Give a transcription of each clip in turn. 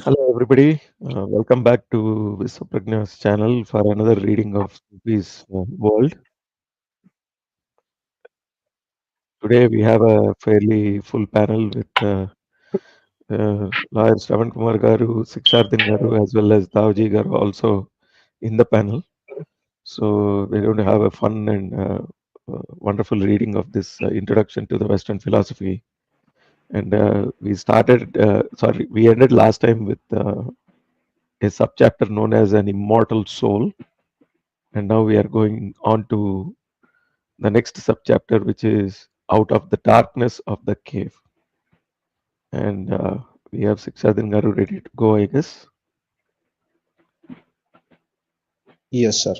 Hello, everybody. Welcome back to Viswapragna's channel for another reading of Sophie's World. Today, we have a fairly full panel with lawyers Ravan Kumar Garu, Sikshardin Garu, as well as Davji Garu also in the panel. So, we're going to have a fun and wonderful reading of this introduction to the Western philosophy. And we ended last time with a subchapter known as an immortal soul. And now we are going on to the next subchapter, which is out of the darkness of the cave. And we have Sikshadin Garu ready to go, I guess. Yes, sir.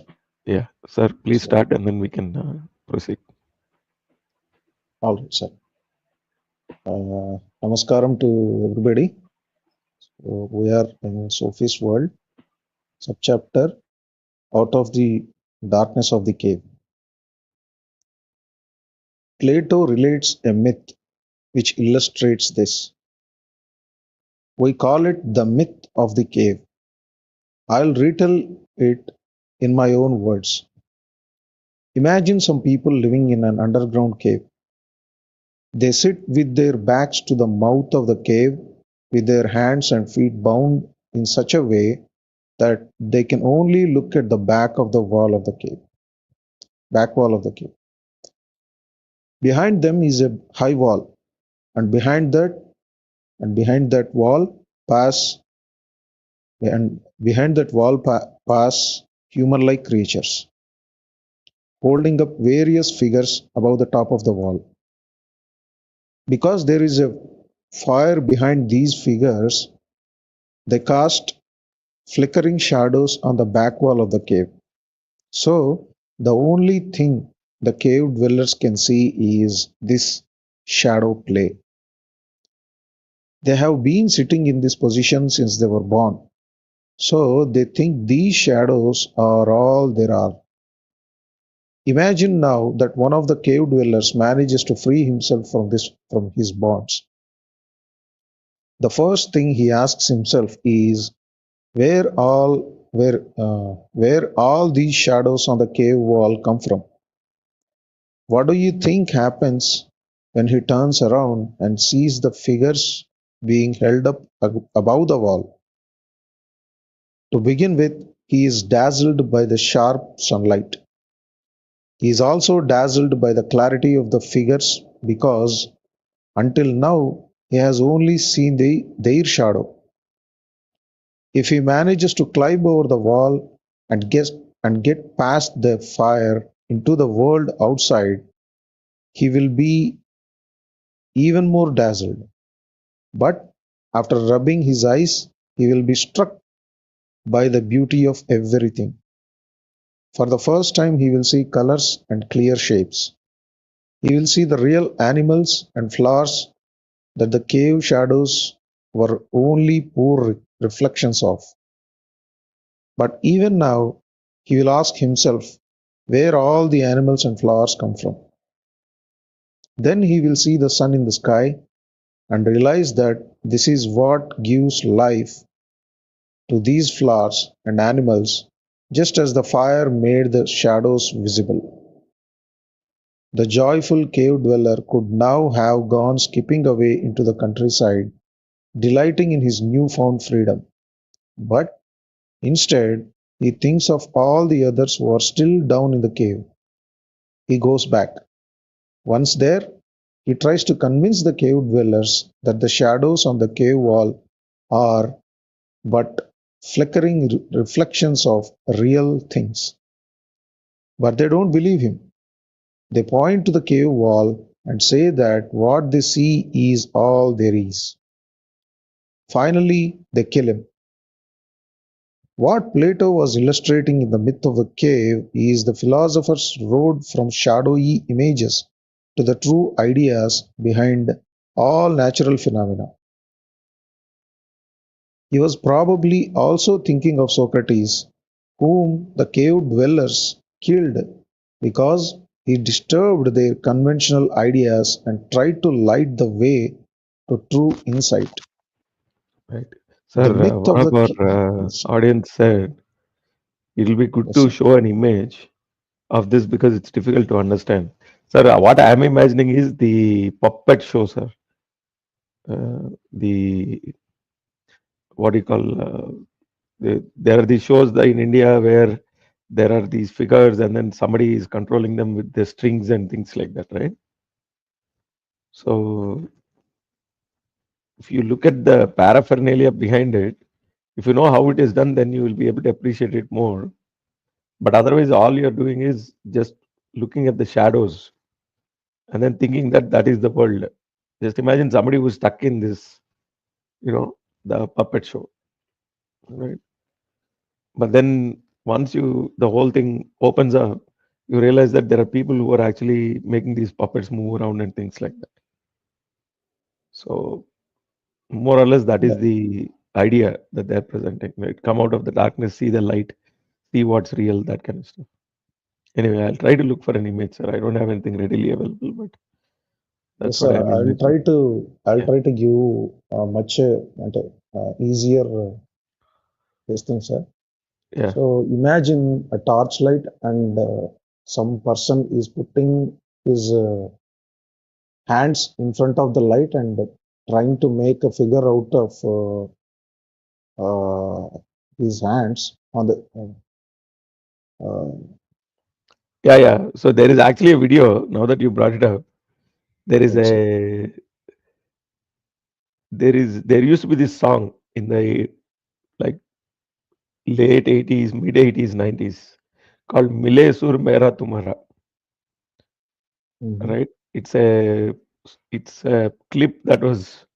Yeah, sir, please So, start and then we can proceed. all right, sir. Namaskaram to everybody. So we are in Sophie's world, subchapter out of the darkness of the cave. Plato relates a myth which illustrates this. We call it the myth of the cave. I'll retell it in my own words. Imagine some people living in an underground cave. They sit with their backs to the mouth of the cave, with their hands and feet bound in such a way that they can only look at the back wall of the cave. Behind them is a high wall, and behind that wall pass and behind that wall pass human-like creatures, holding up various figures above the top of the wall. Because there is a fire behind these figures, they cast flickering shadows on the back wall of the cave. So the only thing the cave dwellers can see is this shadow play. They have been sitting in this position since they were born. So they think these shadows are all there are. Imagine now that one of the cave dwellers manages to free himself from his bonds. The first thing he asks himself is where all these shadows on the cave wall come from. What do you think happens when he turns around and sees the figures being held up above the wall? To begin with, he is dazzled by the sharp sunlight. He is also dazzled by the clarity of the figures because until now he has only seen their shadow. If he manages to climb over the wall and get past the fire into the world outside, he will be even more dazzled. But after rubbing his eyes, he will be struck by the beauty of everything. For the first time, he will see colors and clear shapes. He will see the real animals and flowers that the cave shadows were only poor reflections of. But even now, he will ask himself where all the animals and flowers come from. Then he will see the sun in the sky and realize that this is what gives life to these flowers and animals, just as the fire made the shadows visible. The joyful cave dweller could now have gone skipping away into the countryside, delighting in his newfound freedom. But instead, he thinks of all the others who are still down in the cave. He goes back. Once there, he tries to convince the cave dwellers that the shadows on the cave wall are but flickering reflections of real things. But they don't believe him. They point to the cave wall and say that what they see is all there is. Finally, they kill him. What Plato was illustrating in the myth of the cave is the philosopher's road from shadowy images to the true ideas behind all natural phenomena. He was probably also thinking of Socrates, whom the cave dwellers killed because he disturbed their conventional ideas and tried to light the way to true insight. Right. Sir, The myth one of of the our yes, audience said it'll be good yes, to sir. show an image of this because it's difficult to understand. Sir, what I'm imagining is the puppet show, sir. The what do you call? There are these shows that in India where there are these figures and then somebody is controlling them with the strings and things like that, right? So if you look at the paraphernalia behind it, if you know how it is done, then you will be able to appreciate it more. But otherwise, all you're doing is just looking at the shadows and then thinking that that is the world. Just imagine somebody who's stuck in this, the puppet show, right? But then once the whole thing opens up, you realize that there are people who are actually making these puppets move around and things like that. So more or less, that is Yeah, the idea that they're presenting. Right? Come out of the darkness, see the light, see what's real, that kind of stuff. Anyway, I'll try to look for an image, sir. I don't have anything readily available, but yes, that's what sir. I'm imagining. I'll Yeah, try to give much easier this thing, sir. yeah, So imagine a torchlight and some person is putting his hands in front of the light and trying to make a figure out of uh, his hands on the uh, yeah, yeah. So there is actually a video. Now that you brought it up, there is yes, sir. a there used to be this song in the like late 80s, mid 80s, 90s called Mile Sur Mera Tumhara, Mhm. right? It's a clip that was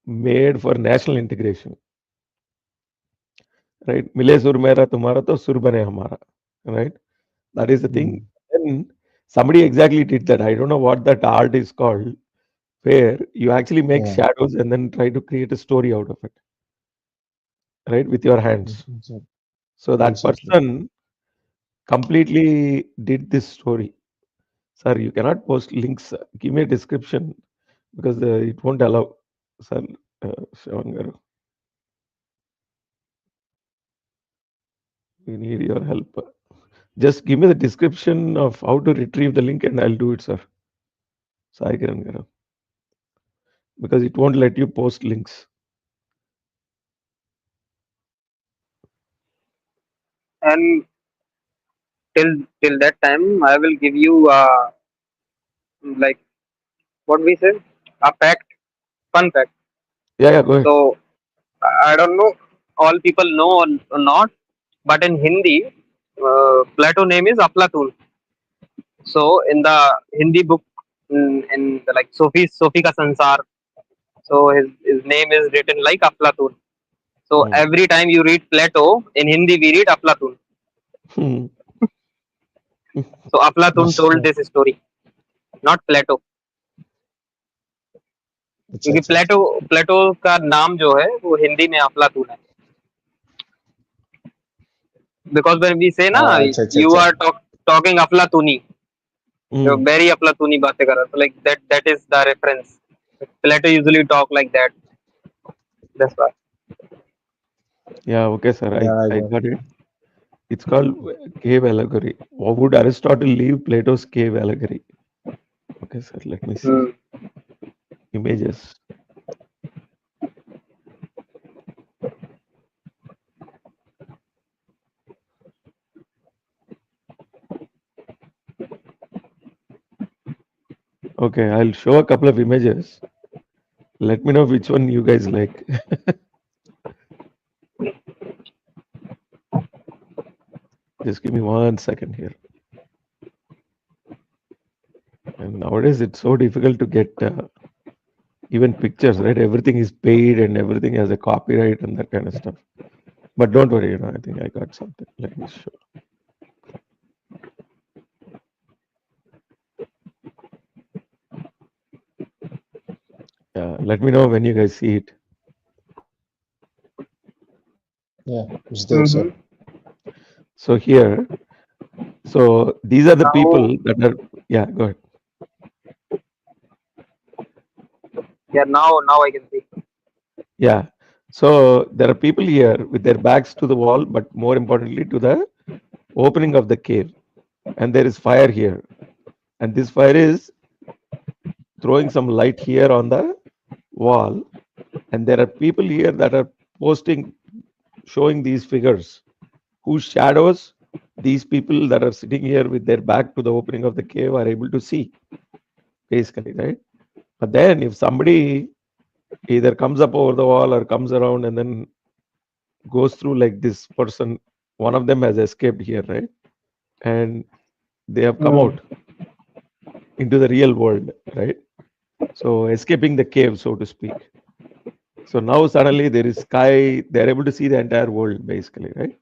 made for national integration, right? Mile Sur Mera Tumhara to Sur Bane Hamara, right? That is the thing. Mm. Then somebody exactly did that. I don't know what that art is called, where you actually make Yeah, shadows and then try to create a story out of it, right? With your hands. exactly. So that Exactly. person completely did this story. Sir, you cannot post links. Give me a description because it won't allow. Sir, Shravan garu, we need your help. Just give me the description of how to retrieve the link and I'll do it, sir. Sai Kiran garu, because it won't let you post links. And till that time, I will give you like what we say, a fact, fun fact. Yeah, yeah, go ahead. So I don't know, all people know or not, but in Hindi, Plato name is Aflatun. So in the Hindi book, in the, like Sophie ka Sansar, so his name is written like Aflatun. So Hmm. every time you read Plato in Hindi, we read Aflatun. Hmm. So Aflatun Yes, told this story, not Plato. अच्छा क्योंकि अच्छा अच्छा प्लेटो प्लेटो का नाम जो है वो हिंदी में अफलातून है. बिकॉज व्हेन वी से ना अच्छा अच्छा यू अच्छा आर टॉकिंग अफलातूनी, Hmm. वेरी अफलातूनी बातें कर रहा, तो like that is the reference. Plato usually talk like that, that's why. Yeah, okay, sir. yeah I I got got it. It's called cave allegory. Or would Aristotle leave Plato's cave allegory? Okay, sir. Let me see. Images. Okay, I'll show a couple of images. Let me know which one you guys like. Just give me 1 second here. And nowadays it's so difficult to get even pictures, right? Everything is paid and everything has a copyright and that kind of stuff. But don't worry, I think I got something. Let me show. Let me know when you guys see it. yeah it's there sir. Mm-hmm. So here, so these are the Now, people that are, yeah, go ahead. yeah, now I can see. Yeah. So there are people here with their backs to the wall, but more importantly to the opening of the cave. And there is fire here. And this fire is throwing some light here on the wall. And there are people here that are posting, showing these figures whose shadows these people that are sitting here with their back to the opening of the cave are able to see, basically, right? But then if somebody either comes up over the wall or comes around and then goes through like this person, one of them has escaped here, right? And they have come Mm, out into the real world, right? So escaping the cave, so to speak. So now suddenly there is sky, they're able to see the entire world, basically, right?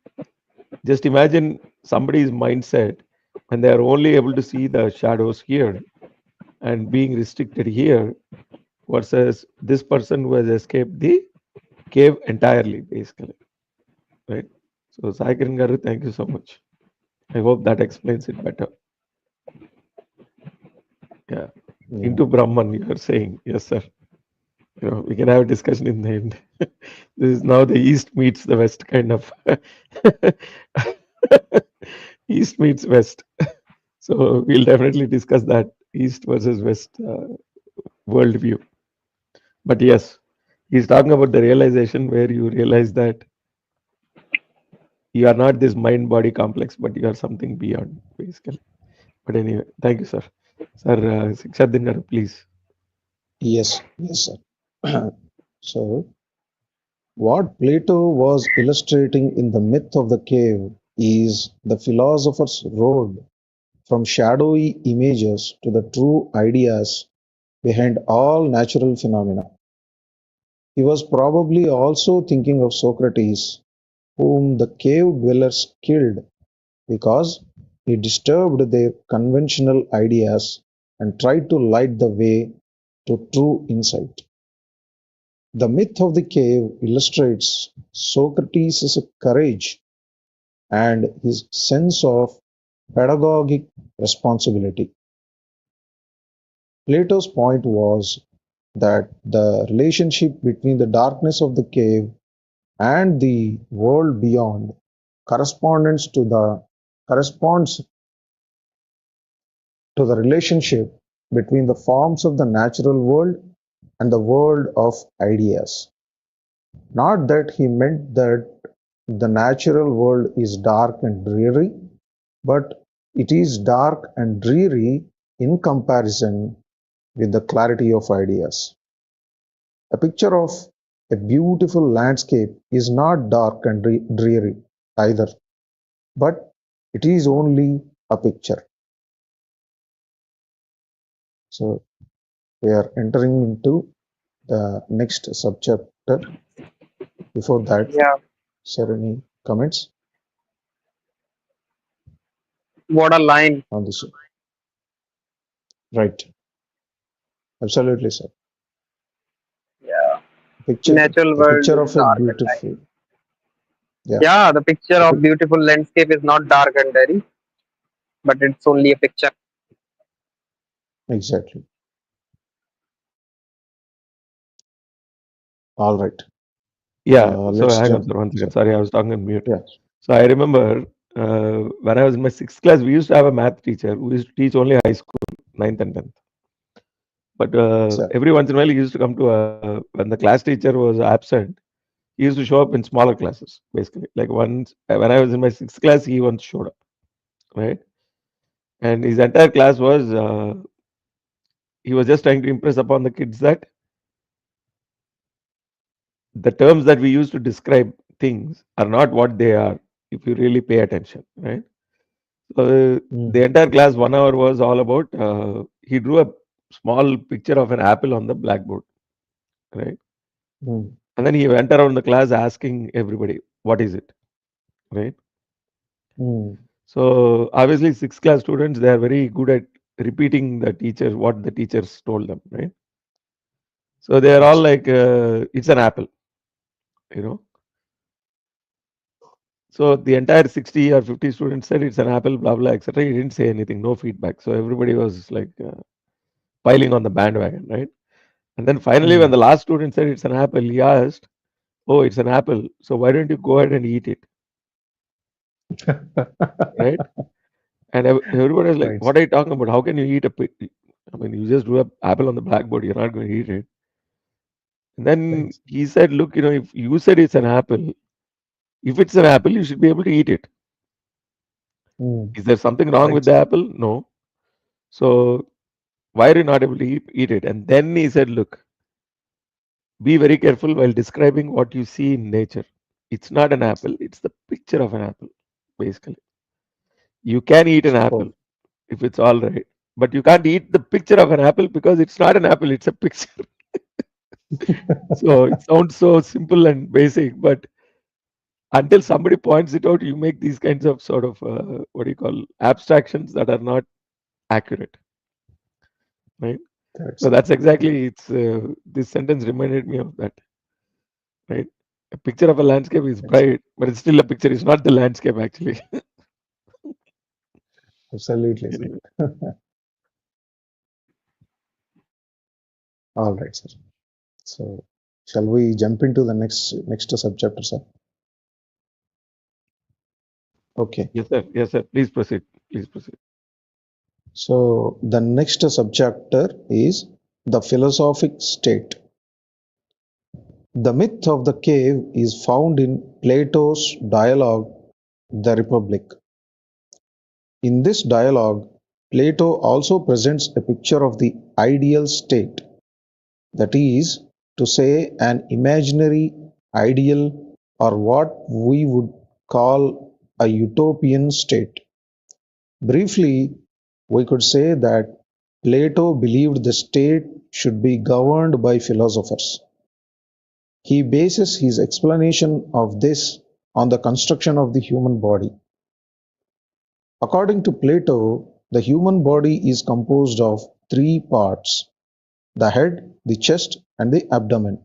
Just imagine somebody's mindset when they are only able to see the shadows here and being restricted here versus this person who has escaped the cave entirely, basically, right? So Sai Kiran Garu, thank you so much. I hope that explains it better. Yeah. yeah. Into Brahman, you are saying. Yes, sir. We can have a discussion in the end. This is now the East meets the West kind of. East meets West. So we'll definitely discuss that East versus West worldview. But yes, he's talking about the realization where you realize that you are not this mind body complex, but you are something beyond, basically. But anyway, thank you, sir. Sir, Sikshadin garu, please. Yes, yes, sir. So, what Plato was illustrating in the myth of the cave is the philosopher's road from shadowy images to the true ideas behind all natural phenomena. He was probably also thinking of Socrates, whom the cave dwellers killed because he disturbed their conventional ideas and tried to light the way to true insight. The myth of the cave illustrates Socrates' courage and his sense of pedagogic responsibility. Plato's point was that the relationship between the darkness of the cave and the world beyond corresponds to the relationship between the forms of the natural world and the world of ideas. Not that he meant that the natural world is dark and dreary, but it is dark and dreary in comparison with the clarity of ideas. A picture of a beautiful landscape is not dark and dreary either, but it is only a picture. So we are entering into the next subchapter. Before that, Yeah. sir, any comments What a line. on this? Right, absolutely, sir. Yeah. Picture, Natural the world picture is of a dark and dirty. beautiful, yeah, Yeah, the picture the of beautiful landscape is not dark and dirty, but it's only a picture. exactly. All right. Yeah. So Let's hang on, jump. sir. One second. So, Sorry, I was talking on mute. yeah, So I remember when I was in my sixth class, we used to have a math teacher who used to teach only high school, ninth and tenth. But sir. every once in a while, he used to come to when the class teacher was absent. He used to show up in smaller classes, basically. Like once, when I was in my sixth class, he once showed up, right? And his entire class was, he was just trying to impress upon the kids that the terms that we use to describe things are not what they are if you really pay attention, right? So the Mm, entire class 1 hour was all about, he drew a small picture of an apple on the blackboard, right? mm, And then he went around the class asking everybody, what is it, right? mm, So obviously, sixth class students, they are very good at repeating the teacher, what the teachers told them, right? So they are all yes. like, it's an apple, you know. So the entire 60 or 50 students said it's an apple, blah, blah, etc. He didn't say anything, no feedback. So everybody was like piling on the bandwagon, right? And then finally, when Mm, the last student said it's an apple, he asked, Oh, it's an apple. So why don't you go ahead and eat it? Right? And everybody is like, Right. what are you talking about? How can you eat a pig? I mean, you just drew an apple on the blackboard. You're not going to eat it. And then Right. he said, look, if you said it's an apple, if it's an apple, you should be able to eat it. Mm. Is there something wrong with Right. the apple? No. So why are you not able to eat it? And then he said, look, be very careful while describing what you see in nature. It's not an apple, it's the picture of an apple, basically. You can eat an apple Superb. if it's all right, but you can't eat the picture of an apple because it's not an apple, it's a picture. So it sounds so simple and basic, but until somebody points it out, you make these kinds of sort of what do you call abstractions that are not accurate, right? Correct, So sir. that's Yeah. exactly this sentence reminded me of that, right? A picture of a landscape is Yes. bright, but it's still a picture. It's not the landscape actually. Absolutely, sir. Anyway, All right, sir. So, shall we jump into the next subchapter, sir? Okay. yes, sir. Yes, sir. Please proceed. Please proceed. So, the next subchapter is the philosophic state. The myth of the cave is found in Plato's dialogue, The Republic. In this dialogue, Plato also presents a picture of the ideal state, that is to say, an imaginary ideal or what we would call a utopian state. Briefly, we could say that Plato believed the state should be governed by philosophers. He bases his explanation of this on the construction of the human body. According to Plato, the human body is composed of three parts: the head, the chest, and the abdomen.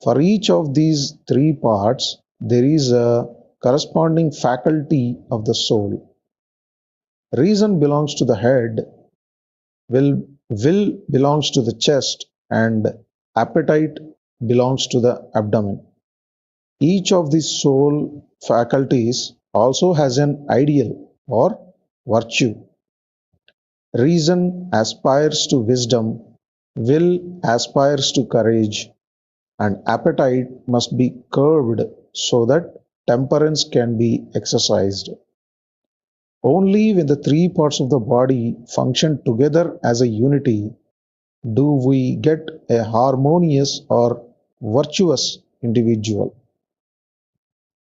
For each of these three parts, there is a corresponding faculty of the soul. Reason belongs to the head, will belongs to the chest, and appetite belongs to the abdomen. Each of these soul faculties also has an ideal or virtue. Reason aspires to wisdom, will aspires to courage, and appetite must be curbed so that temperance can be exercised. Only when the three parts of the body function together as a unity do we get a harmonious or virtuous individual.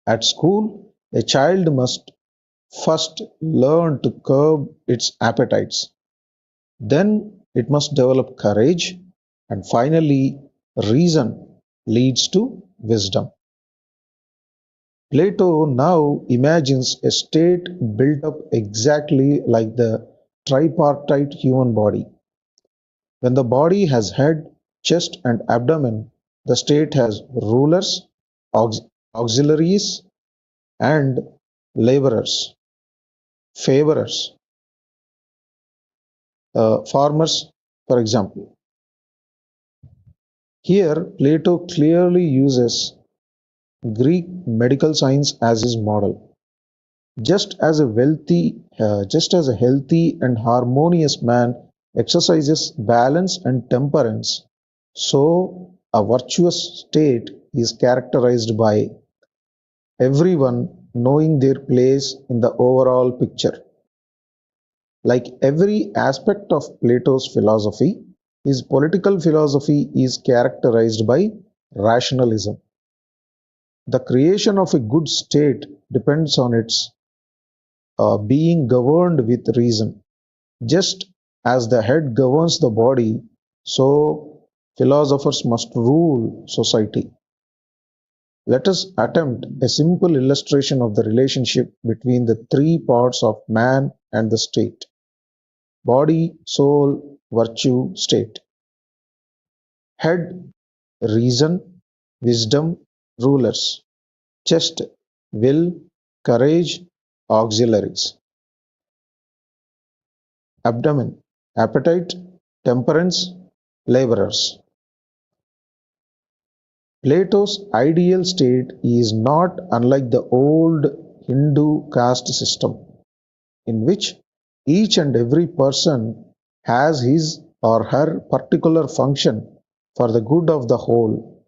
At school, a child must first learn to curb its appetites. Then it must develop courage, and finally, reason leads to wisdom. Plato now imagines a state built up exactly like the tripartite human body. When the body has head, chest, and abdomen, the state has rulers, auxiliaries, and laborers, favorers, farmers, for example. Here, Plato clearly uses Greek medical science as his model. Just as a healthy and harmonious man exercises balance and temperance, so a virtuous state is characterized by everyone knowing their place in the overall picture. Like every aspect of Plato's philosophy, his political philosophy is characterized by rationalism. The creation of a good state depends on its being governed with reason. Just as the head governs the body, so philosophers must rule society. Let us attempt a simple illustration of the relationship between the three parts of man and the state: body, soul, virtue, state. Head, reason, wisdom, rulers. Chest, will, courage, auxiliaries. Abdomen, appetite, temperance, laborers. Plato's ideal state is not unlike the old Hindu caste system, in which each and every person has his or her particular function for the good of the whole.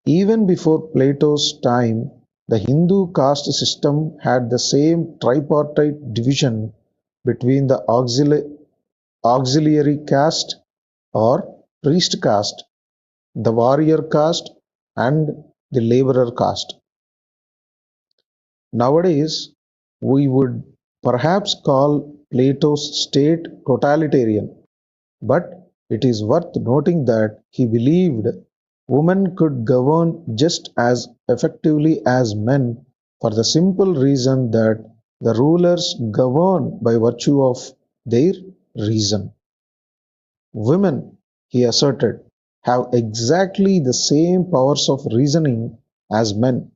Even before Plato's time, the Hindu caste system had the same tripartite division between the auxiliary caste or priest caste, the warrior caste, and the laborer caste. Nowadays, we would perhaps call Plato's state totalitarian, but it is worth noting that he believed women could govern just as effectively as men for the simple reason that the rulers govern by virtue of their reason. Women, he asserted, have exactly the same powers of reasoning as men,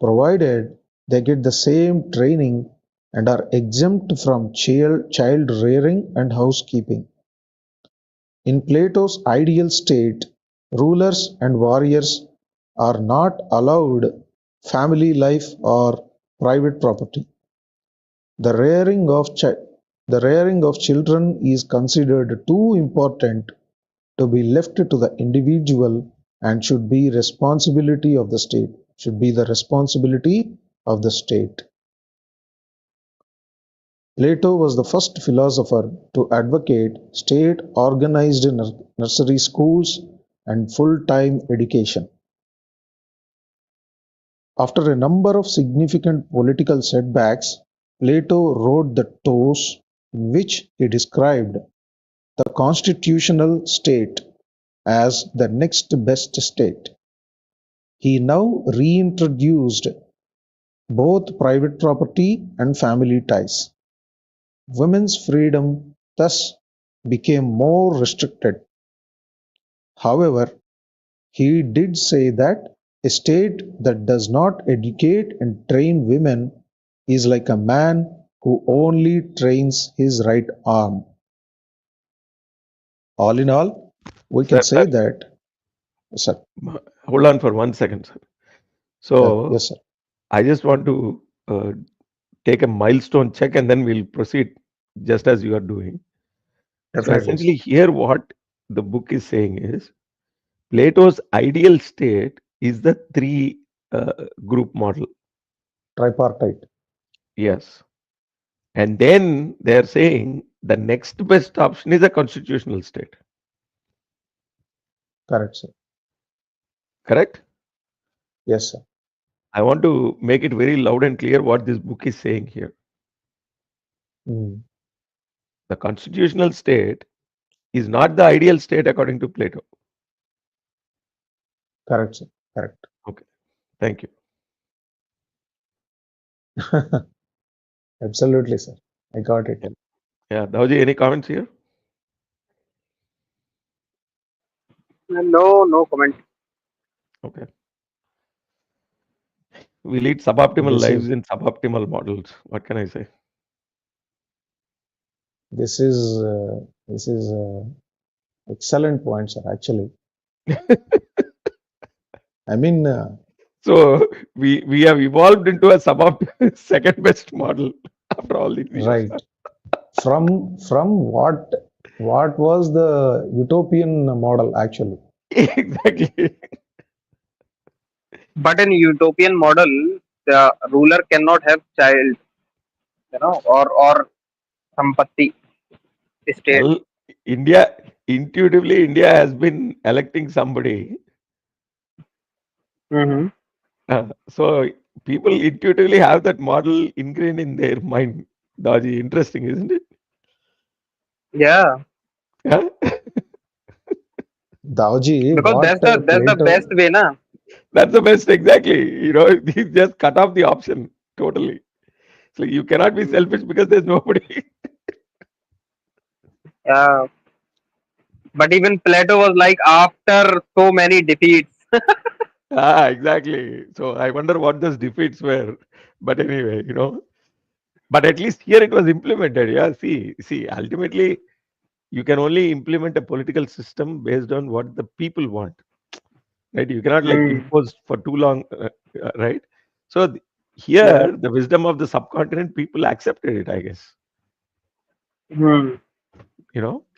provided they get the same training and are exempt from child rearing and housekeeping. In Plato's ideal state, rulers and warriors are not allowed family life or private property. The rearing of the rearing of children is considered too important to be left to the individual and should be responsibility of the state. Should be the responsibility of the state. Plato was the first philosopher to advocate state-organized nursery schools and full-time education. After a number of significant political setbacks, Plato wrote the Tos, in which he described the constitutional state as the next best state. He now reintroduced both private property and family ties. Women's freedom thus became more restricted. However, he did say that a state that does not educate and train women is like a man who only trains his right arm. All in all, we can Sir, say that, sir, hold on for 1 second, sir. So yes, sir, I just want to take a milestone check and then we'll proceed just as you are doing. So definitely, sir. essentially, here what the book is saying is Plato's ideal state is the three group model. Tripartite, Yes. And then they're saying the next best option is a constitutional state. correct, sir. Correct? Yes, sir. I want to make it very loud and clear what this book is saying here. Mm, The constitutional state is not the ideal state according to Plato. correct, sir. Correct. Okay. Thank you. Absolutely, sir. I got it. Yeah. Yeah. Dauji, any comments here? No, no comment. Okay. We lead suboptimal This lives is in suboptimal models. What can I say? this is this is excellent point, sir. Actually, I mean, So we have evolved into a second best model after all these years. right. From what was the utopian model actually? Exactly. But in utopian model, the ruler cannot have child, or sampatti estate. Well, India has been electing somebody. Mm-hmm. So people intuitively have that model ingrained in their mind. Daji, interesting, isn't it? Yeah, Yeah? Daoji, because what that's the best Plato, way, na. That's the best, exactly. He just cut off the option totally. So you cannot be Mm. selfish because there's nobody. Yeah, but even Plato was like after so many defeats. Exactly. So I wonder what those defeats were. But anyway. But at least here it was implemented. Yeah. See, ultimately, you can only implement a political system based on what the people want. right? You cannot like Hmm. impose for too long, right? So Yeah. here, the wisdom of the subcontinent people accepted it, I guess. Hmm.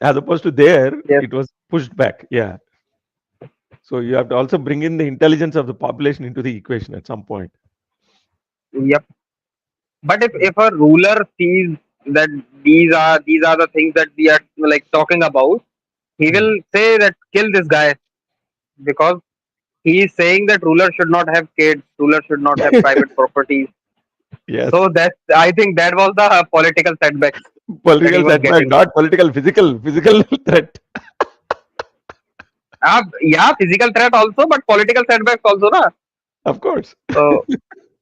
As opposed to there, Yes. it was pushed back. Yeah. So you have to also bring in the intelligence of the population into the equation at some point. Yep. But if a ruler sees that these are the things that we are like talking about, he Hmm. will say that kill this guy, because he is saying that ruler should not have kids, ruler should not have private properties. Yes. So that, I think that was the political setbacks that he Political was setback, getting. not political, physical threat. Yeah, physical threat also, but political setbacks also, na. Of course. So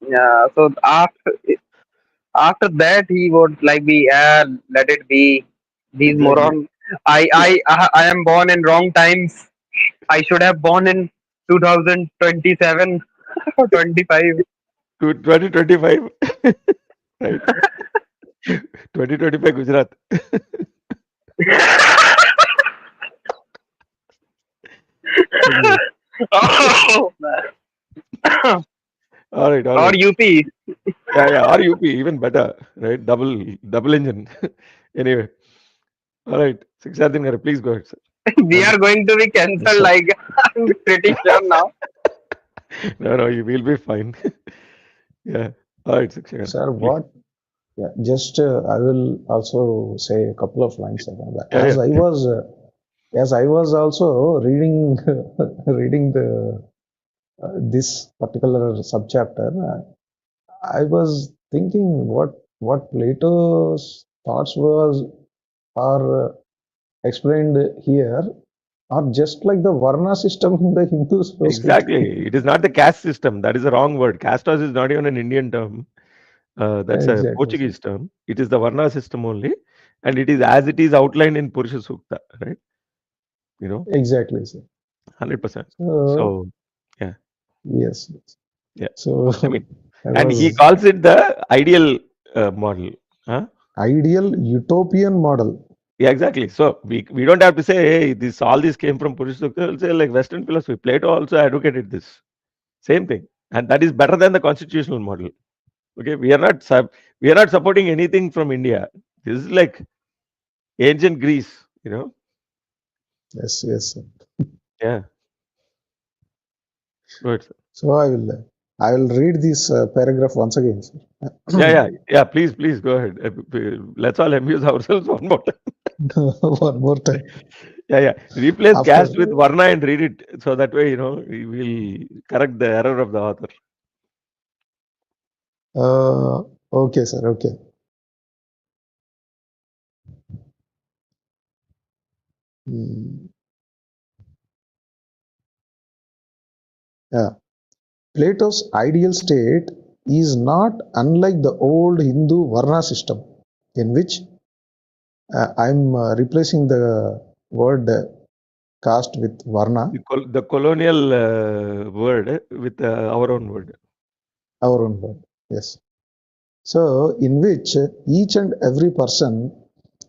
yeah, so after that he would like be, let it be, these Exactly. moron. I am born in wrong times. I should have born in 2027 or 25. To 2025, right? 2025 Gujarat. Anyway. Oh, man. All right, all Or right. UP. Yeah, yeah. Or UP, even better, right? Double engine. Anyway, all right. Sixatin Garu, please go ahead, sir. We One are going to be Yes, cancelled, sir. like, I'm pretty sure now. No, no, you will be fine. Yeah. All right, Sixatin, Sir, please. what? Yeah, just I will also say a couple of lines about that. Yeah, yeah. As I was also reading reading the this particular subchapter, I was thinking what Plato's thoughts was are explained here are just like the Varna system in the Hindu society. Exactly. It is not the caste system. That is the wrong word. Castos is not even an Indian term. That's a Exactly, sir. Portuguese term. It is the Varna system only. And it is as it is outlined in Purusha Sukta, right? You know, Exactly, sir. 100%. So So, yeah, yes, yes. yeah. So I mean, I and he was calls it the ideal model. Huh? ideal utopian model. Yeah, exactly. So we don't have to say, hey, this all this came from Purusha Sukta. We'll say like Western philosophy. Plato also advocated this. Same thing. And that is better than the constitutional model. Okay, we are not supporting anything from India. This is like ancient Greece. Yes, yes, sir. Yeah, good. Sir. So I will read this paragraph once again, sir. Yeah, yeah, yeah. Please go ahead. Let's all amuse ourselves one more time. One more time. Yeah, yeah. Replace After caste with Varna and read it so that way we will correct the error of the author. okay, sir. Okay. Hmm. Yeah. Plato's ideal state is not unlike the old Hindu Varna system, in which I'm replacing the word caste with Varna, The colonial word with our own word. our own word. Yes. So, in which each and every person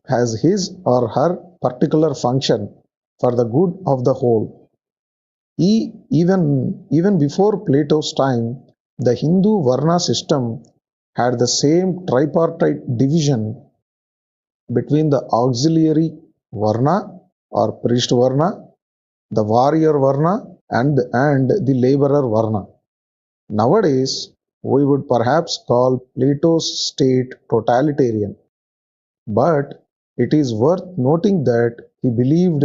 has his or her particular function for the good of the whole. Even before Plato's time, the Hindu Varna system had the same tripartite division between the auxiliary Varna or priest Varna, the warrior Varna, and the laborer Varna. Nowadays, we would perhaps call Plato's state totalitarian, but it is worth noting that he believed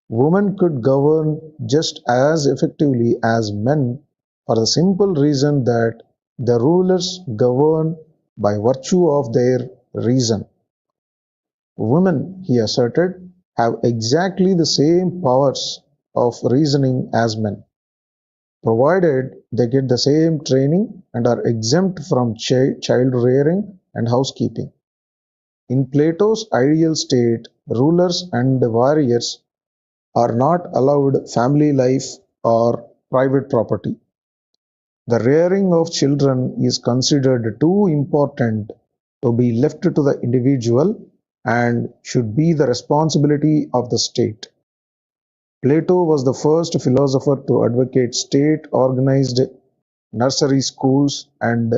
women could govern just as effectively as men for the simple reason that the rulers govern by virtue of their reason. Women, he asserted, have exactly the same powers of reasoning as men, provided they get the same training and are exempt from child rearing and housekeeping. In Plato's ideal state, rulers and warriors are not allowed family life or private property. The rearing of children is considered too important to be left to the individual and should be the responsibility of the state. Plato was the first philosopher to advocate state-organized nursery schools and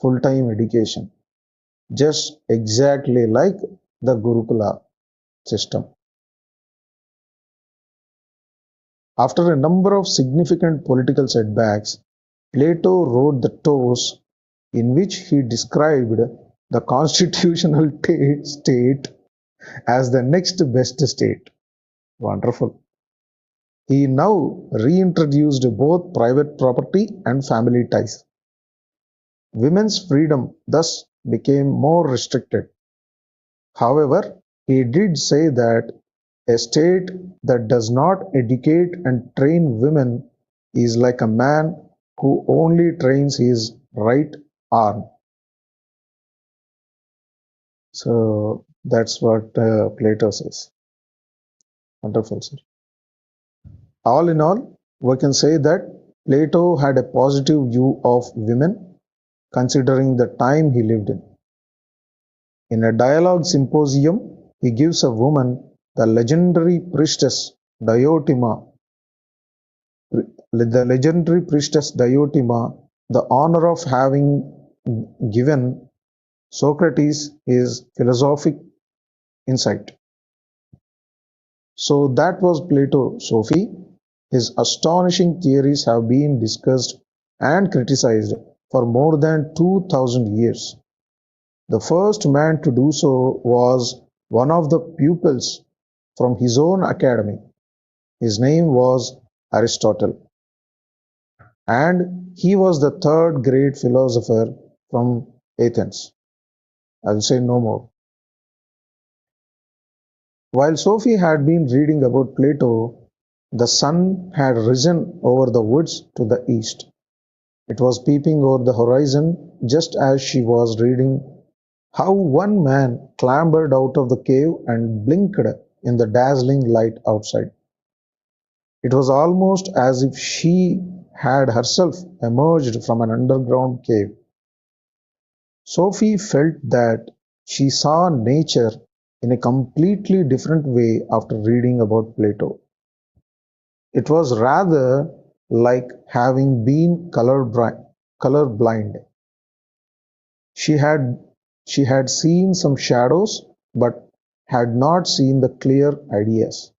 full-time education, just exactly like the Gurukula system. After a number of significant political setbacks, Plato wrote the Tos, in which he described the constitutional state as the next best state. Wonderful. He now reintroduced both private property and family ties. Women's freedom thus became more restricted. However, he did say that a state that does not educate and train women is like a man who only trains his right arm. So that's what Plato says. Wonderful, sir. All in all, we can say that Plato had a positive view of women considering the time he lived in. In a dialogue symposium, he gives a woman, the legendary priestess Diotima, the honor of having given Socrates his philosophic insight. So that was Plato, Sophie. His astonishing theories have been discussed and criticized for more than 2000 years. The first man to do so was one of the pupils from his own academy. His name was Aristotle, and he was the third great philosopher from Athens. I'll say no more. While Sophie had been reading about Plato, the sun had risen over the woods to the east. It was peeping over the horizon just as she was reading how one man clambered out of the cave and blinked in the dazzling light outside. It was almost as if she had herself emerged from an underground cave. Sophie felt that she saw nature in a completely different way after reading about Plato. It was rather like having been colorblind. She had she had seen some shadows, but had not seen the clear ideas.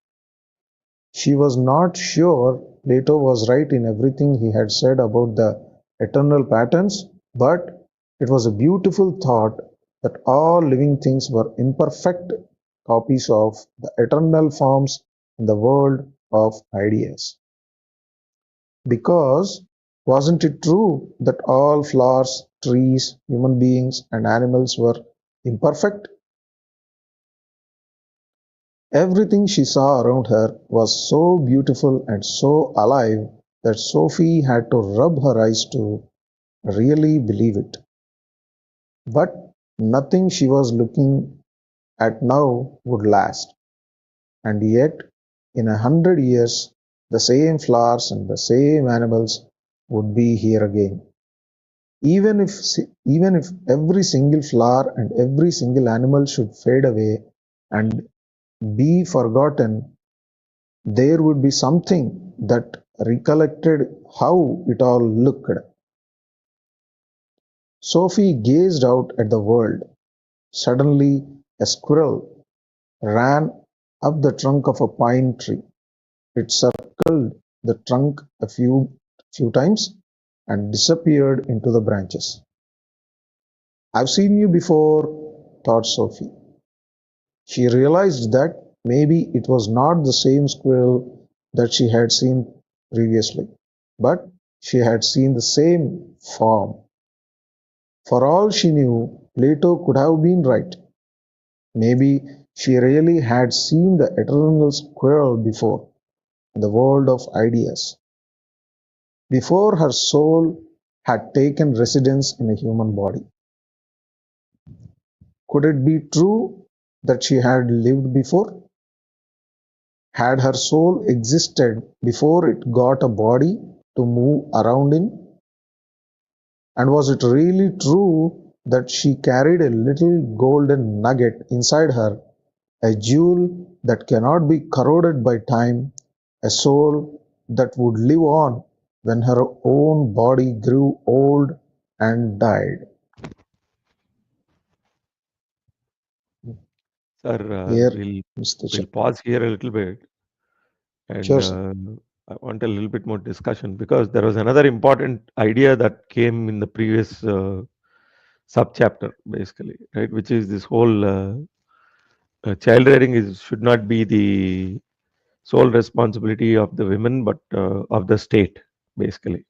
She was not sure Plato was right in everything he had said about the eternal patterns, but it was a beautiful thought that all living things were imperfect copies of the eternal forms in the world of ideas. Because wasn't it true that all flowers, trees, human beings, and animals were imperfect? Everything she saw around her was so beautiful and so alive that Sophie had to rub her eyes to really believe it. But nothing she was looking at now would last, and yet in 100 years the same flowers and the same animals would be here again. Even if even if every single flower and every single animal should fade away and be forgotten, there would be something that recollected how it all looked. Sophie gazed out at the world. Suddenly, a squirrel ran up the trunk of a pine tree. It circled the trunk a few times and disappeared into the branches. I've seen you before, thought Sophie. She realized that maybe it was not the same squirrel that she had seen previously, but she had seen the same form. For all she knew, Plato could have been right. Maybe she really had seen the eternal squirrel before in the world of ideas, before her soul had taken residence in a human body. Could it be true that she had lived before? Had her soul existed before it got a body to move around in? And was it really true that she carried a little golden nugget inside her, a jewel that cannot be corroded by time, a soul that would live on when her own body grew old and died. Sir, Here, we'll Mr. Chandra. pause here a little bit, and Sure, sir. I want a little bit more discussion because there was another important idea that came in the previous subchapter, basically, right? Which is this whole child rearing is should not be the sole responsibility of the women, but of the state, basically,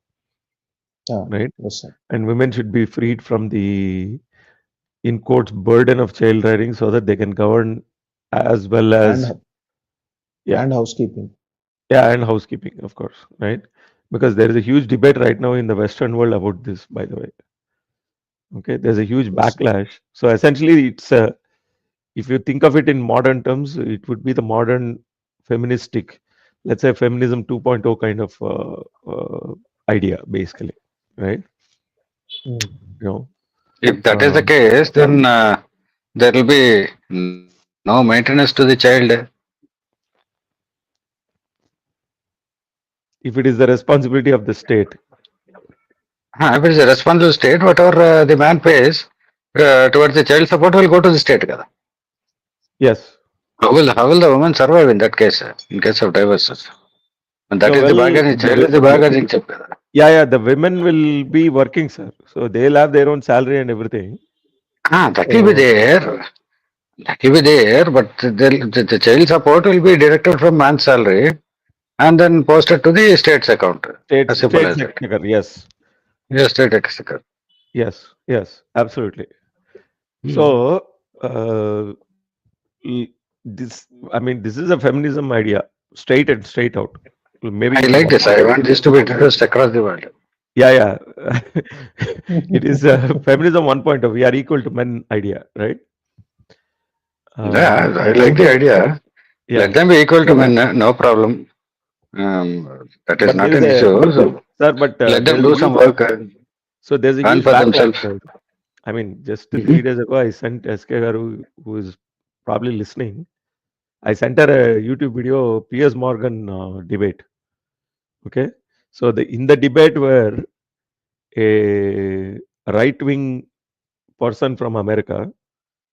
Yeah, right? yes, sir. And women should be freed from the, in quotes, burden of child rearing, so that they can govern as well as, And yeah, and housekeeping. yeah, and housekeeping, of course, right? Because there is a huge debate right now in the Western world about this, by the way. Okay, there's a huge Yes, sir. backlash. So essentially, it's a, if you think of it in modern terms, it would be the modern feministic, let's say feminism 2.0 kind of idea, basically, right? Mm. You know, If that is the um, case, then there will be no maintenance to the child. if it is the responsibility of the state, If it is a responsible state, whatever the man pays towards the child support will go to the state. Kada. yes. How will the woman survive in that case, in case of divorces? And that So, is the well, bargaining, child is the bargaining chip. Kada. yeah, the women will be working, sir. So they'll have their own salary and everything. That will be So there. That will be there, but the child support will be deducted from man's salary and then posted to the state's account. state As simple state as that. sector, yes, Yes, state exchequer. yes, absolutely. Hmm. So this, I mean, this is a feminism idea, straight out. Maybe I you will like watch this. it. I want this to be introduced across the world. Yeah. It is feminism 1.0. We are equal to men idea, right? Yeah, I So like the idea. yeah, Let them be equal to men, no problem. That is but there not is an a, issue. So sir, but let there them is a do some huge, work, so there's a earn huge for backlash, themselves. right? I mean, just 3 days Mhm. ago, I sent SK Garu, who is probably listening. I sent her a YouTube video, Piers Morgan debate. Okay, so the in the debate where a right wing person from America,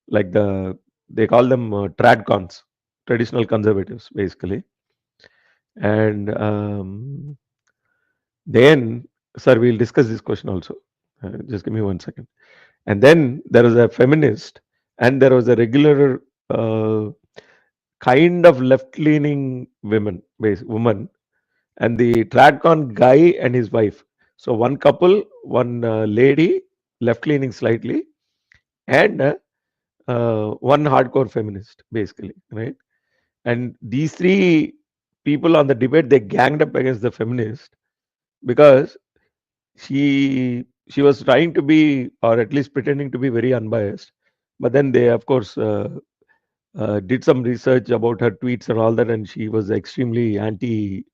like they call them tradcons, traditional conservatives, basically, and then, sir, we'll discuss this question also. Just give me 1 second. And then there was a feminist, and there was a regular uh, kind of left-leaning woman, and the tradcon guy and his wife. So one couple, one lady, left-leaning slightly, and one hardcore feminist, basically, right? And these three people on the debate, they ganged up against the feminist because she was trying to be, or at least pretending to be, very unbiased. But then they, of course, did some research about her tweets and all that, and she was extremely anti.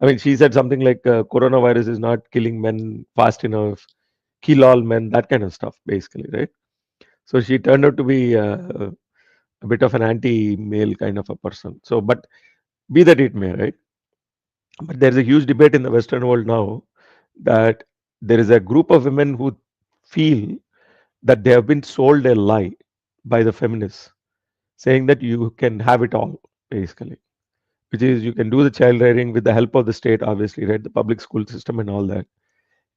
I mean, she said something like coronavirus is not killing men fast enough, kill all men, that kind of stuff, basically, right? So she turned out to be a bit of an anti-male kind of a person. So, but be that it may, right? But there's a huge debate in the Western world now that there is a group of women who feel that they have been sold a lie by the feminists, saying that you can have it all, basically, which is you can do the child rearing with the help of the state, obviously, right? The public school system and all that.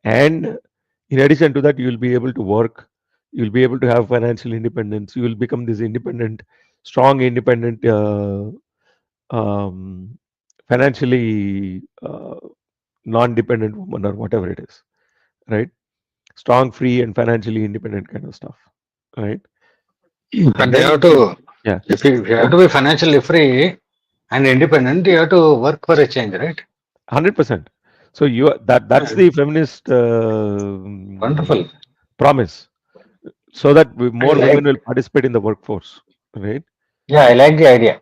And in addition to that, you will be able to work, you'll be able to have financial independence, you will become this independent, strong, independent, um, financially non-dependent woman or whatever it is, right? Strong, free, and financially independent kind of stuff, right? But And they have then, to, yeah, if you have to be financially free and independent, you have to work for a change, right? 100%. So that's Yeah, the feminist wonderful. promise, so that I more women like, will participate in the workforce, right? yeah, I like the idea.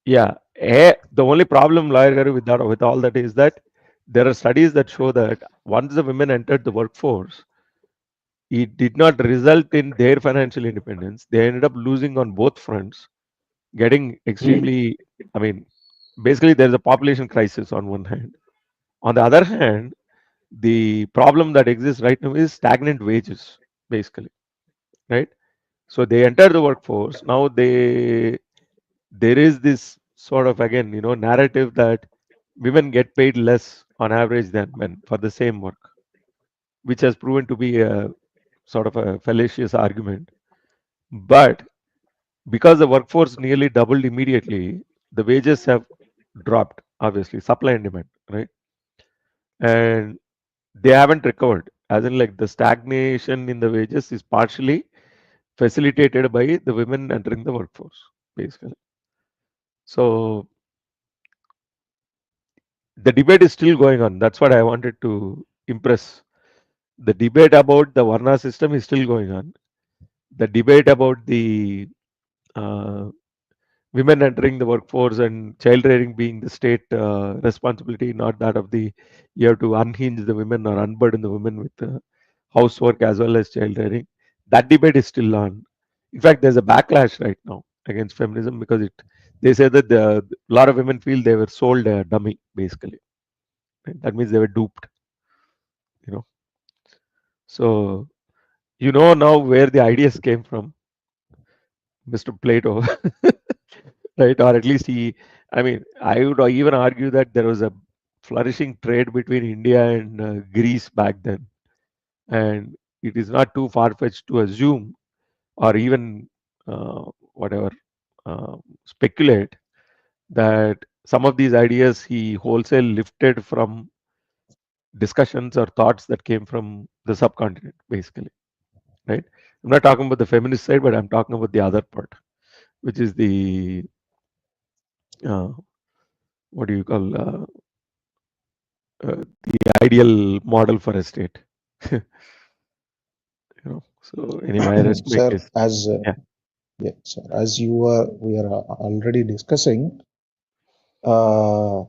Yeah. The only problem, Lawyer Garu, with that, with all that, is that there are studies that show that once the women entered the workforce, it did not result in their financial independence. They ended up losing on both fronts, getting Hmm. extremely, I mean, basically there's a population crisis on one hand. On the other hand, the problem that exists right now is stagnant wages, basically, right? So they enter the workforce now. There is this sort of, again, narrative that women get paid less on average than men for the same work, which has proven to be a sort of a fallacious argument. But because the workforce nearly doubled immediately, the wages have dropped, obviously, supply and demand, right? And they haven't recovered. As in, like, the stagnation in the wages is partially facilitated by the women entering the workforce, basically. So the debate is still going on. That's what I wanted to impress. The debate about the Varna system is still going on. The debate about the uh, women entering the workforce and child rearing being the state responsibility, not that of the, you have to unhinge the women or unburden the women with housework as well as child rearing. That debate is still on. In fact, there's a backlash right now against feminism because they say that a lot of women feel they were sold a dummy, basically. Right? That means they were duped. You know, so now where the ideas came from, Mr. Plato, right? Or at least he. I mean, I would even argue that there was a flourishing trade between India and Greece back then, and it is not too far fetched to assume or even whatever speculate that some of these ideas he wholesale lifted from discussions or thoughts that came from the subcontinent, basically, right? I'm not talking about the feminist side, but I'm talking about the other part, which is the uh, what do you call the ideal model for a state. So anyway, I rest my Sir, case. as Yeah. yeah, sir, as we are already discussing, uh,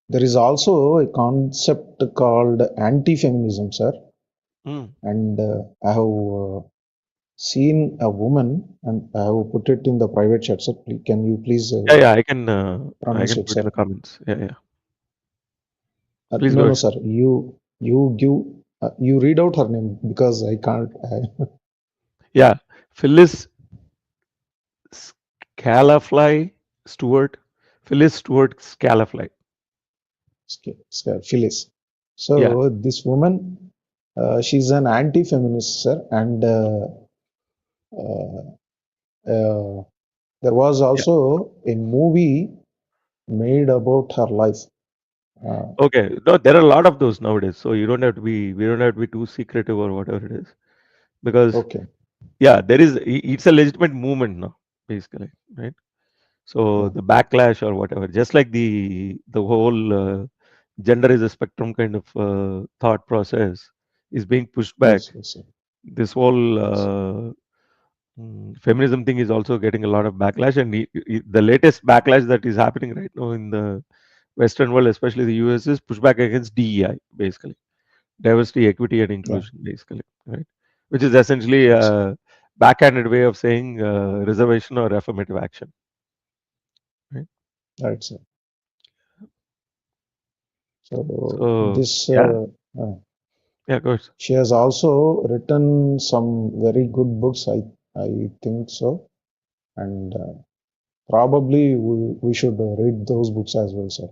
there is also a concept called anti-feminism, sir. Mm. And I have seen a woman, and I have put it in the private chat, sir. Can you please Yeah, yeah, I can pronounce it, put it in sir? the comments. Yeah, yeah. Please No, go no, ahead. sir. You read out her name because I can't. Yeah, Phyllis Scalafly Stewart. Phyllis Stewart Scalafly. Phyllis. Yeah. So this woman, she's an anti-feminist, sir, and uh, uh, there was Yeah. also a movie made about her life. Uh, Okay. No, there are a lot of those nowadays. So you don't have to be. We don't have to be too secretive or whatever it is, because okay, yeah, it's a legitimate movement now, basically, right? So yeah, the backlash or whatever, just like the whole gender is a spectrum kind of thought process is being pushed back. yes, yes, sir. This whole Yes, feminism thing is also getting a lot of backlash, and the latest backlash that is happening right now in the Western world, especially the US, is pushback against DEI, basically diversity, equity, and yeah, inclusion, basically, right? Which is essentially yes, sir. a backhanded way of saying reservation or affirmative action, right? Right, sir. So So this, yeah, yeah, of course. she has also written some very good books. I think so, and probably we should read those books as well, sir,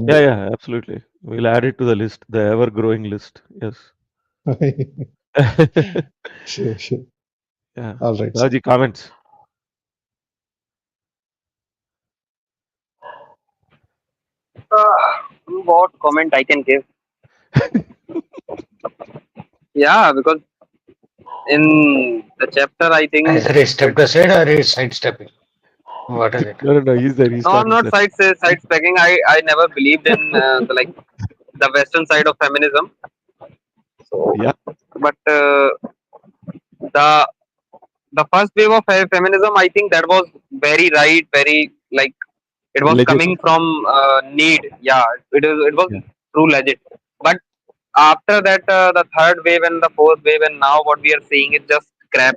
Yeah, someday. yeah, absolutely. We'll add it to the list, the ever-growing list. Yes. Sure, sure. Yeah. All right, sir. Raji, comments. What comment I can give? Yeah, because in the chapter, I think Either he it, stepped aside or he's sidestepping. What is it? No, no, no. He's there. He's no, I'm talking, not sir. side speaking. I never believed in the Western side of feminism. So, Yeah. but the the first wave of feminism, I think that was very right, very like it was coming Legitimate. from need. Yeah, it was Yeah. true legit. But after that, the third wave and the fourth wave, and now what we are seeing is just crap,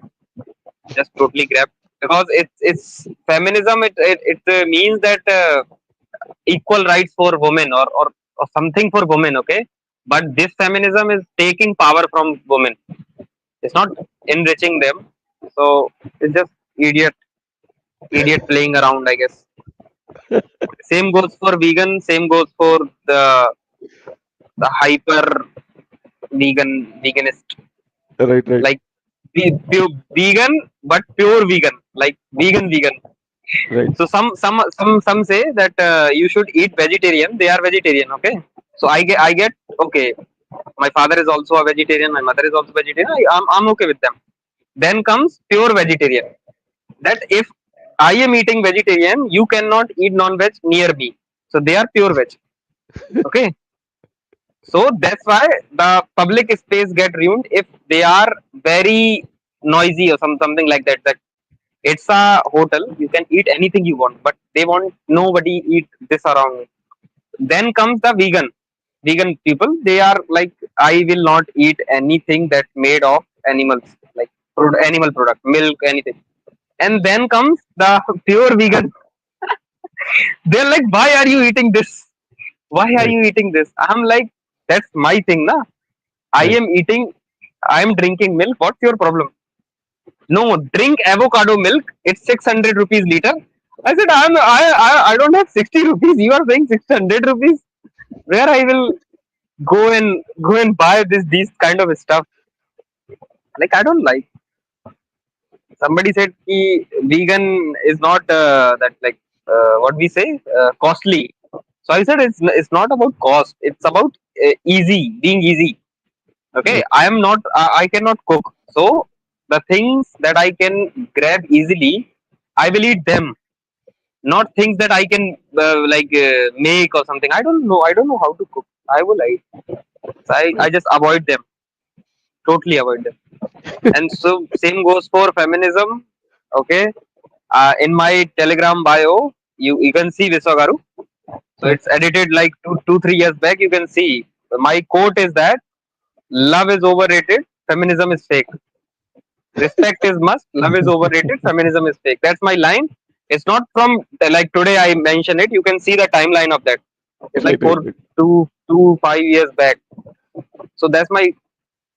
just totally crap. Because it's feminism. It means that equal rights for women, or something for women, okay, but this feminism is taking power from women. It's not enriching them. So it's just idiot idiot playing around, I guess. Same goes for vegan, same goes for the hyper veganist, Right, right, like pure vegan, but pure vegan, like vegan. right. So some say that you should eat vegetarian. They are vegetarian, okay. So I get okay. My father is also a vegetarian. My mother is also vegetarian. I'm okay with them. Then comes pure vegetarian. That if I am eating vegetarian, you cannot eat non-veg near me. So they are pure veg, okay. So that's why the public space get ruined if they are very noisy or something like that. That it's a hotel, you can eat anything you want, but they want nobody eat this around me. Then comes the vegan people. They are like, I will not eat anything that made of animals, like animal product, milk, anything. And then comes the pure vegan. They're like, why are you eating this? Why are Right, you eating this? I'm like, that's my thing, na. I right. am eating, I am drinking milk. What's your problem? No, drink avocado milk. It's 600 rupees liter. I said, I don't have 60 rupees. You are saying 600 rupees? Where I will go and buy these kind of stuff? Like, I don't like. Somebody said vegan is not that, like, what we say, costly. So I said it's not about cost. It's about being easy. Okay, Right. I cannot cook. So the things that I can grab easily, I will eat them. Not things that I can make or something. I don't know how to cook. I will eat. So I Right. just avoid them. Totally avoid them. And so same goes for feminism. Okay. In my Telegram bio, you can see Viswagaru. So Right. it's edited like 3 years back. You can see my quote is that love is overrated, feminism is fake. Respect is must, love is overrated, feminism is fake. That's my line. It's not from like today I mention it. You can see the timeline of that. It's like Right, right, right. 5 years back. So that's my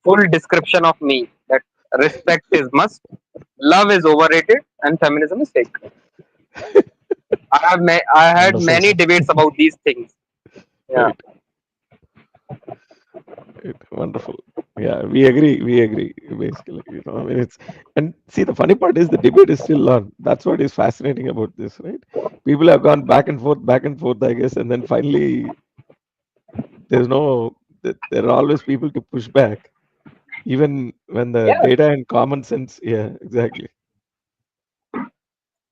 full description of me. That respect is must, love is overrated, and feminism is fake. I had Wonderful, many sir. debates about these things. Yeah. Right, right. Wonderful. Yeah, we agree. We agree. Basically, I mean, it's and see the funny part is the debate is still on. That's what is fascinating about this, right? People have gone back and forth, I guess, and then finally, there's no. There are always people to push back, even when the Yeah. data and common sense. Yeah, exactly.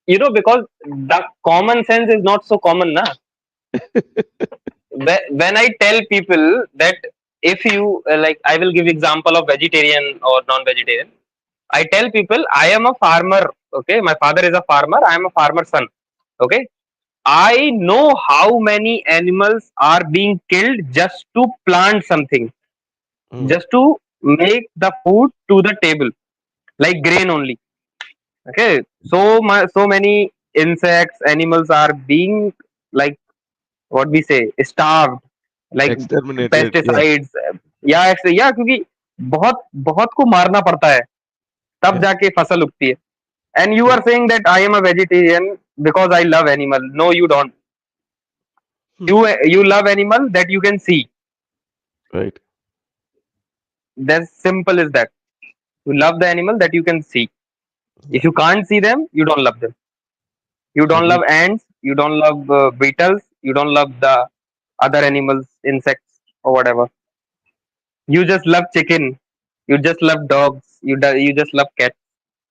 Because the common sense is not so common, na. When I tell people that if you like, I will give example of vegetarian or non-vegetarian. I tell people I am a farmer. Okay, my father is a farmer. I am a farmer son. Okay, I know how many animals are being killed just to plant something, Mm, just to make the food to the table, like grain only. Okay, so many insects, animals are being, like, what we say, starved, like exterminated. Yeah, pesticides, या क्योंकि बहुत बहुत को मारना पड़ता है, तब yeah. जाके फसल उगती है. And you are Right. saying that I am a vegetarian because I love animal. No, you don't. Hmm. You love animal that you can see. Right. That's simple as that. You love the animal that you can see. If Yeah. you can't see them, you don't love them. You don't love Agreed. ants. You don't love beetles. You don't love the other animals, insects, or whatever. You just love chicken. You just love dogs. You just love cats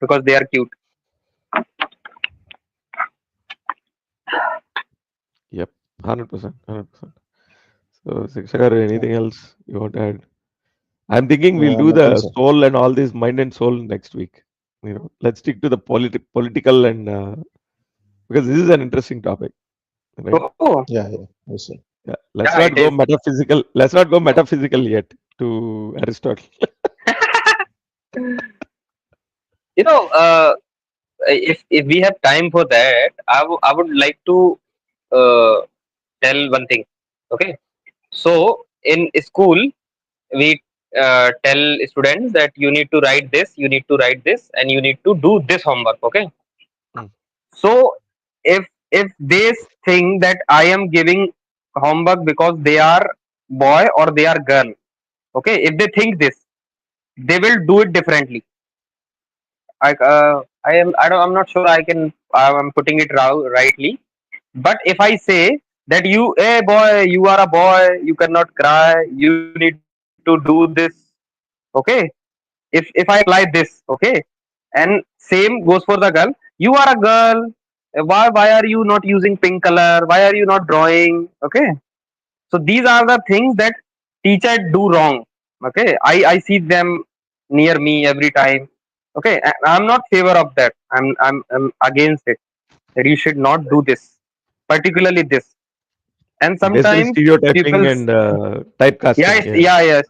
because they are cute. Yep. 100%. 100%. So, Shikshakar, Yeah, anything else you want to add? I'm thinking we'll yeah, do nothing, the sir. soul and all this mind and soul next week. Let's stick to the political and because this is an interesting topic, right? Oh, Yeah, yeah, yes, sir. Yeah. yeah, it is. Let's not go metaphysical yet to Aristotle. You know, if we have time for that, I would like to uh, tell one thing. Okay, so in school we tell students that you need to write this, you need to write this, and you need to do this homework. Okay, Mm. so if they think that I am giving homework because they are boy or they are girl, okay, if they think this, they will do it differently. I'm not sure I'm putting it rightly. But if I say that you, hey boy, you are a boy, you cannot cry, you need to do this, okay? If I apply this, okay, and same goes for the girl, you are a girl. Why are you not using pink color? Why are you not drawing? Okay, so these are the things that teacher do wrong. Okay, I see them near me every time. Okay, and I'm not favor of that. I'm against it. That you should not do this, particularly this. And Basically, sometimes stereotyping people, and yeah, typecasting. Yeah, yes,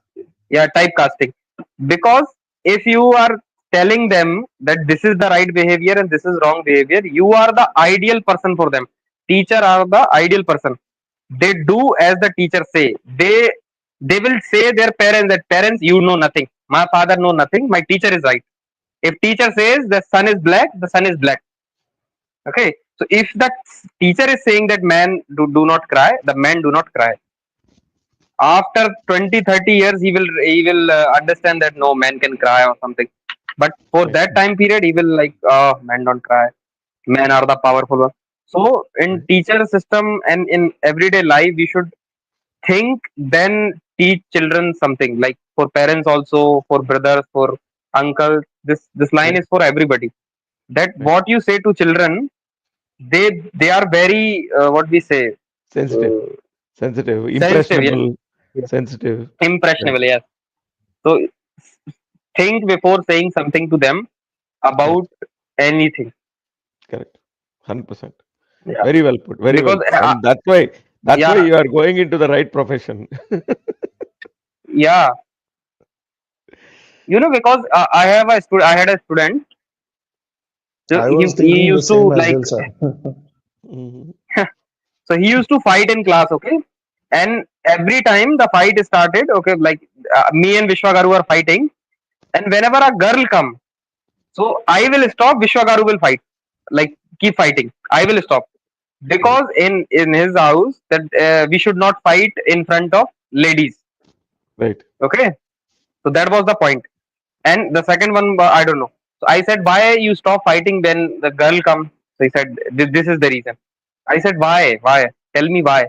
yeah, typecasting. Because if you are telling them that this is the right behavior and this is wrong behavior, you are the ideal person for them. Teacher are the ideal person. They do as the teacher say. They will say their parents that parents, you know nothing, my father know nothing, my teacher is right. If teacher says the sun is black, the sun is black. Okay, so if the teacher is saying that man do not cry, the man do not cry. After 20-30 years he will understand that no, man can cry or something. But for right, that time period he will like, oh, man don't cry, men are the powerful one. So in right, teacher system and in everyday life we should think, then teach children something. Like for parents also, for brothers, for uncles, this line right, is for everybody, that right. what you say to children, they are very what we say, Sensitive, uh, sensitive, sensitive. Yes, impressionable, yes. sensitive. Right, Impressionable. Yes. So think before saying something to them about correct, anything. correct. 100%. Yeah, Very well put. Very well because put. And that's why yeah, you are going into the right profession. yeah, because I had a student. So I he, was he thinking the used to same as like well, sir. Mhm. so he used to fight in class. Okay, and every time the fight started, okay, like me and Vishwagaru are fighting, and whenever a girl come, so I will stop. Vishwagaru will fight, like keep fighting. I will stop Right, because in his house that we should not fight in front of ladies. right. Okay, so that was the point. And the second one, I don't know. So I said, why you stop fighting when the girl comes? So he said, this is the reason. I said, why? Why? Tell me why.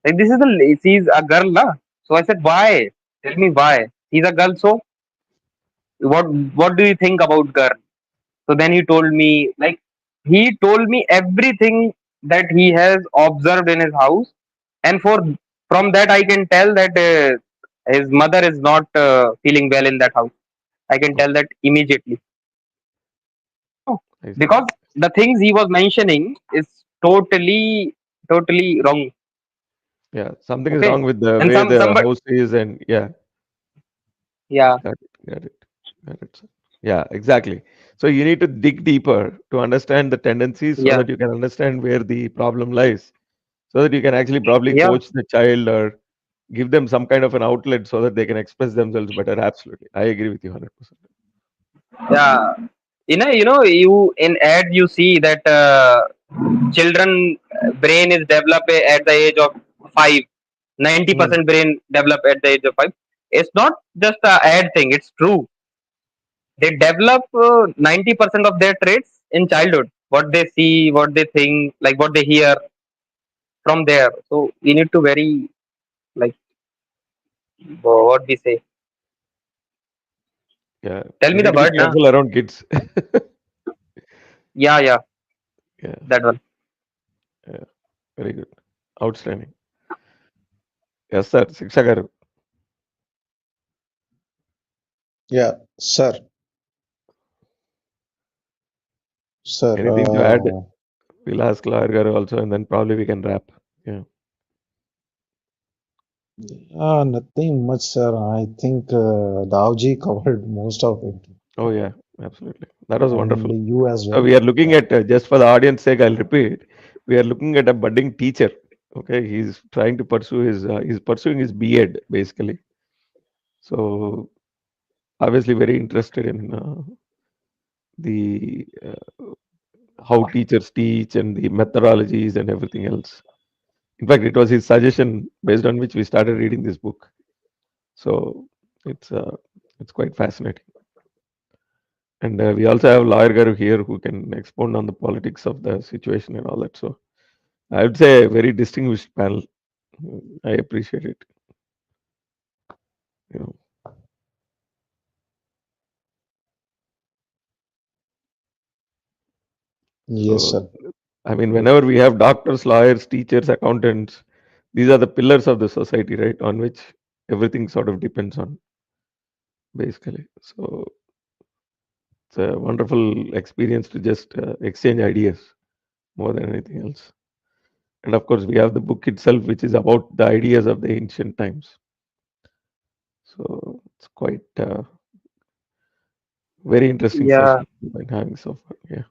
Like this is she's a girl, na? So I said, why? Tell me why. He's a girl, so what? What do you think about girl? So then he told me, like he told me everything that he has observed in his house, and from that I can tell that his mother is not feeling well in that house. I can tell Okay, that immediately. You know, I see. because the things he was mentioning is totally wrong. Yeah, something is Okay, wrong with the and way the somebody, house is, and yeah, yeah, got it, got it, got it. Sir. Yeah, exactly. So you need to dig deeper to understand the tendencies so yeah, that you can understand where the problem lies, so that you can actually probably yeah, coach the child or give them some kind of an outlet so that they can express themselves better. Absolutely. I agree with you 100%. yeah. You in ad you see that children brain is developed at the age of 5. Mm, 90% brain develop at the age of 5. It's not just a ad thing. It's true. They develop 90% of their traits in childhood. What they see, what they think, like what they hear from there. So we need to very like what we say. yeah, Tell we me need the to be word, na? careful around kids. Yeah, yeah, Yeah, that one. yeah, very good. Outstanding. Yes, sir. Shiksha garu. Yeah, sir. Sir, Anything to add? We'll ask Lawyer garu also, and then probably we can wrap. Yeah. nothing much, sir. I think Davji covered most of it, Oh, yeah, absolutely. That was and wonderful. you as So well. we are looking Yeah. at, just for the audience sake, I'll repeat, we are looking at a budding teacher. Okay, he's trying to pursue his he's pursuing his B.Ed basically. So obviously very interested in the how teachers teach and the methodologies and everything else. In fact, it was his suggestion based on which we started reading this book. So it's uh, it's quite fascinating. And we also have lawyer Garu here who can expound on the politics of the situation and all that. So I would say a very distinguished panel. I appreciate it. You know, Yes, so sir. I mean, whenever we have doctors, lawyers, teachers, accountants, these are the pillars of the society, right? On which everything sort of depends on, basically. So it's a wonderful experience to just exchange ideas more than anything else. And of course, we have the book itself, which is about the ideas of the ancient times. So it's quite very interesting Yeah, session we've been having so far. Yeah.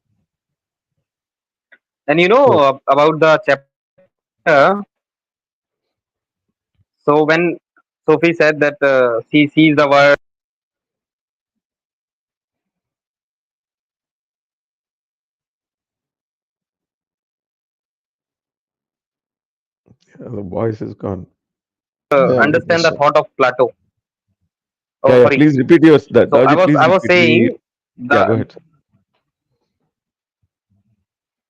and So about the chapter. So when Sophie said that she sees the word the voice is gone. Yeah, we understand lost the it. thought of Plato. Yeah, Oh, yeah. sorry. Please repeat yours. That So Daji, please I was repeat. We saying Yeah, go the ahead.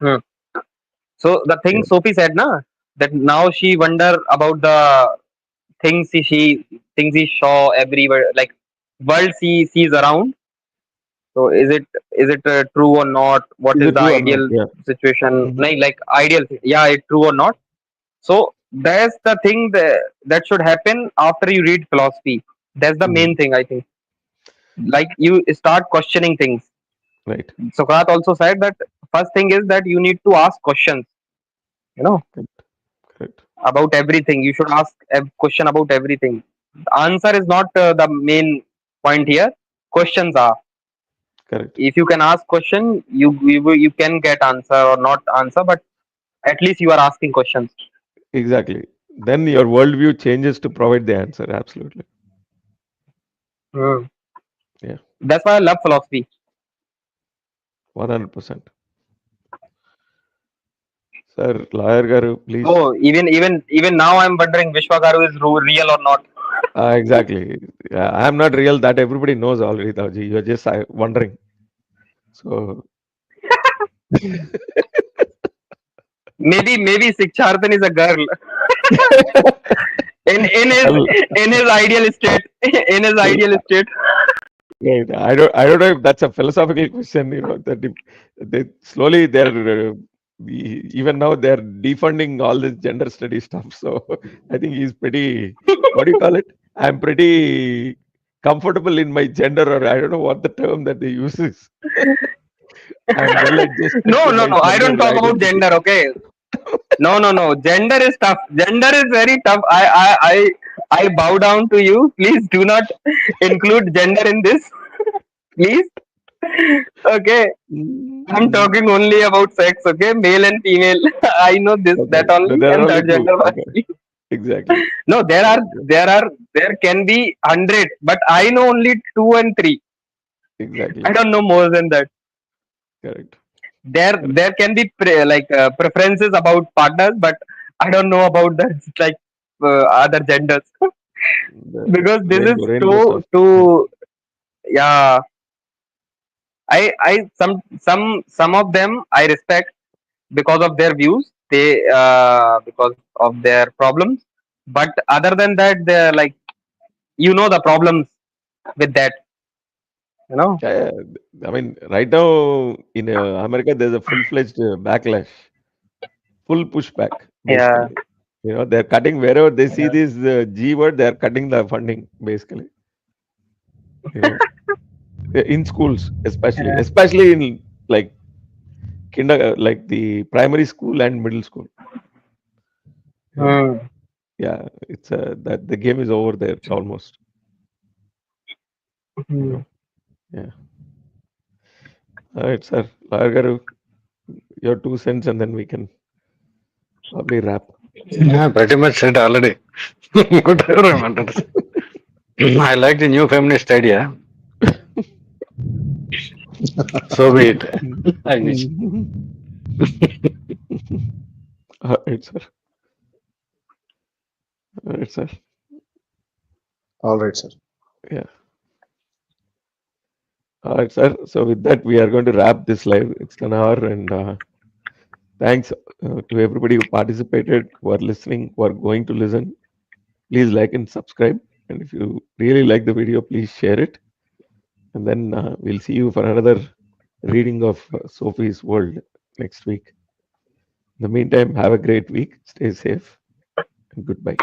hmm. So the thing Yeah. Sophie said, na, that now she wonder about the things things he saw everywhere, like world she sees around. So is it true or not? What Is is it the true or not? ideal Yeah. situation? Mhm. Like ideal, yeah, it true or not? So that's the thing that should happen after you read philosophy. That's the Mhm. main thing I think. Like you start questioning things. Right. Socrates also said that first thing is that you need to ask questions. You know Correct. Correct. about everything. You should ask a question about everything. The answer is not the main point here. Questions are. Correct. If you can ask question, you can get answer or not answer, but at least you are asking questions. Exactly. Then your worldview changes to provide the answer. Absolutely. Hmm. Yeah. That's why I love philosophy. 100%. Sir, lawyer garu, please. Oh, even now I'm wondering Vishwagaru is real or not. Exactly. Yeah, I'm not real. That everybody knows already, Daji. You're just wondering. So, Maybe Sikcharthan is a girl in in his well, in his ideal state. In his well, ideal state. right. I don't know if that's a philosophical question. That they slowly even now they're defunding all this gender study stuff. So I think he's pretty. What do you call it? I'm pretty comfortable in my gender, or I don't know what the term that they use is. I'm well adjusted No, to no, my no. I don't gender talk about identity. gender. Okay. No, no, no. Gender is tough. Gender is very tough. I bow down to you. Please do not include gender in this. Please. Okay. I'm Mm. talking only about sex. Okay, male and female. I know this, Okay. that No, only, there are and only third two. gender Okay. only. Exactly. No, Okay. there can be 100, but I know only two and three. I Exactly. don't know more than that. Correct. Correct. There can be preferences about partners, but I don't know about the like other genders The because this is rainbow too stuff. Mhm. too yeah. I some of them I respect because of their views. They because of their problems, but other than that, they're like the problems with that. You know. Yeah, yeah. I mean, right now in America, there's a full-fledged backlash, full pushback, Yeah. basically. They're cutting wherever they see Yeah. this G word, they're cutting the funding, basically. You know, in schools, Yeah. especially in like like the primary school and middle school. You know, Hmm. yeah, it's that the game is over there almost. You Hmm. know, yeah. All right, sir. Lawyer Garu, your 2 cents, and then we can probably wrap. Yeah, pretty much said already. Whatever I wanted to say. I like the new feminist idea. So be it. I wish. All right, sir. All right, sir. All right, sir. Yeah. All right, sir. So with that, we are going to wrap this live. It's an hour, and thanks to everybody who participated, who are listening, who are going to listen. Please like and subscribe. And if you really like the video, please share it. And then we'll see you for another reading of Sophie's World next week. In the meantime, have a great week. Stay safe and goodbye.